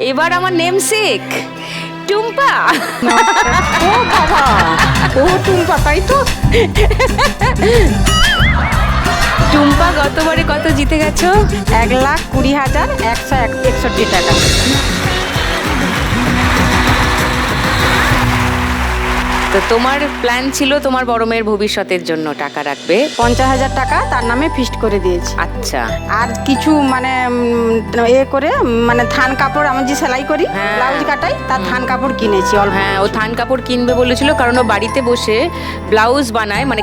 এবার আমার নেমসেক টুম্পা। ও বাবা, ও টুম্পা, তাই তো? টুম্পা গতবারে কত জিতে গেছো? 1,20,161 টাকা। তো তোমার প্ল্যান ছিল তোমার বড় মেয়ের ভবিষ্যতের জন্য টাকা রাখবে। 50,000 টাকা তার নামে ফিক্সড করে দিয়েছি। আচ্ছা, আর কিছু মানে করে মানে থান কাপড় আমি যে সেলাই করি, হ্যাঁ। ব্লাউজ কাটাই, তার থান কাপড় কিনেছি অল্প। হ্যাঁ, ও থান কাপড় কিনবে বলেছিল, কারণ ও বাড়িতে বসে ব্লাউজ বানায়, মানে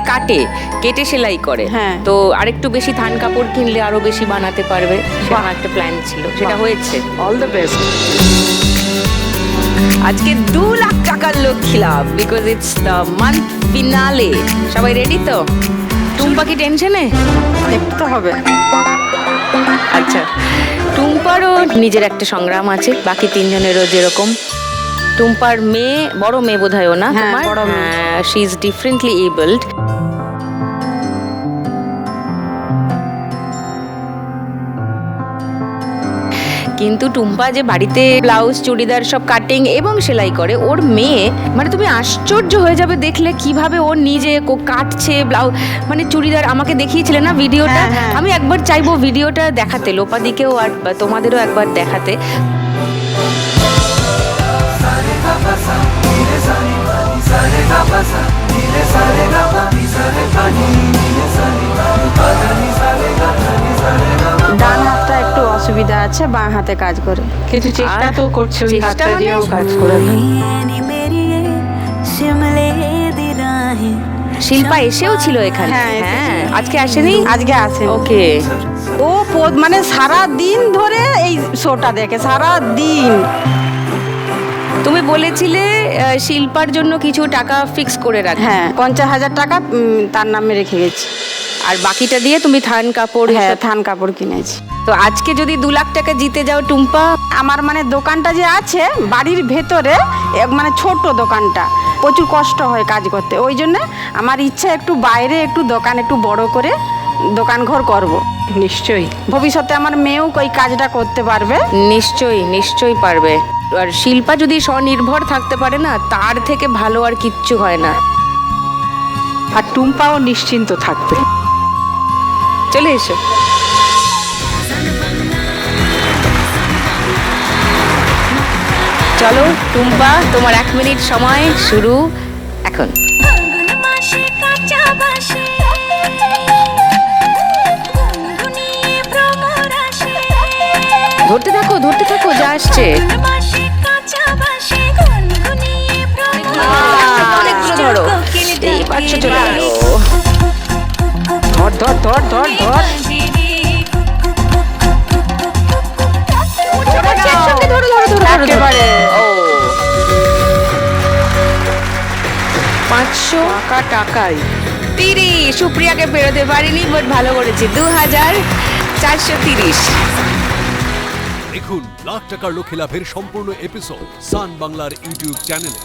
কেটে সেলাই করে। হ্যাঁ। তো আরেকটু বেশি থান কাপড় কিনলে আরো বেশি বানাতে পারবে, সেটা একটা প্ল্যান ছিল, সেটা হয়েছে। All the best. আজকে 2 লাখ টাকার লক্ষ্মী লাভ, because it's the month finale. সবাই রেডি তো? টুম্পা কি টেনশনে? দেখতে হবে। আচ্ছা, টুম্পারও নিজের একটা সংগ্রাম আছে, বাকি তিনজনেরও যেরকম। টুম্পার মেয়ে, বড় মেয়ে বোধহয় ও না হ্যাঁ, তোমার? বড় মেয়ে। She is differently abled. কিন্তু টুম্পা যে বাড়িতে ব্লাউজ চুড়িদার সব কাটিং এবং সেলাই করে, ওর মেয়ে, মানে তুমি আশ্চর্য হয়ে যাবে দেখলে কিভাবে ও নিজে কাটছে ব্লাউজ, মানে চুড়িদার। আমাকে দেখিয়েছিলে না ভিডিওটা? হ্যাঁ, হ্যাঁ। আমি একবার চাইবো ভিডিওটা দেখাতে, লোপাদিকেও আর তোমাদেরও একবার দেখাতে। ডান হাতটা একটু অসুবিধা আছে, বাঁ হাতে কাজ করে। কিন্তু চেষ্টা তো করছে ওই চেষ্টা হাতটা মানে দিয়েও কাজ করে। শিল্পা এসেও ছিল এখানে? হ্যাঁ, হ্যাঁ, আজকে আসেনি? আজকে আসে। ওকে। ও মানে সারা দিন ধরে এই শোটা দেখে, সারা দিন। তুমি বলেছিলে শিল্পার জন্য কিছু টাকা ফিক্স করে রাখ। হ্যাঁ, 50,000 টাকা তার নামে রেখে গেছি। আর বাকিটা দিয়ে তুমি থান কাপড়। হ্যাঁ, থান কাপড় কিনেছি। তো আজকে যদি 2 লাখ টাকা জিতে যাও টুম্পা, আমার মানে দোকানটা যে আছে বাড়ির ভেতরে, মানে ছোট দোকানটা, প্রচুর কষ্ট হয় কাজ করতে। ওই জন্য আমার ইচ্ছা একটু বাইরে একটু দোকান একটু বড় করে দোকান ঘর করব। নিশ্চয়ই। ভবিষ্যতে আমার মেয়েও ওই কাজটা করতে পারবে। নিশ্চয়ই নিশ্চয়ই পারবে। আর শিল্পা যদি স্বনির্ভর থাকতে পারে না, তার থেকে ভালো আর কিচ্ছু হয় না। আর টুম্পাও নিশ্চিন্ত থাকবে। চলে এসো। চলো টুম্পা, তোমার 1 মিনিট সময় শুরু এখন। ধরতে থাকো যা আসছে। অনেকগুলো ধরো, এই পাঁচশো চলে গেল। ধর ধর ধর ধর ধর। একেবারে। ও 500 টাকাই 30। সুপ্রিয়াকে পেরোতে পারিনি, বাট ভালো করেছি। 2,430। দেখুন লাখ টাকার লক্ষ্মী লাভের সম্পূর্ণ এপিসোড সান বাংলার ইউটিউব চ্যানেলে।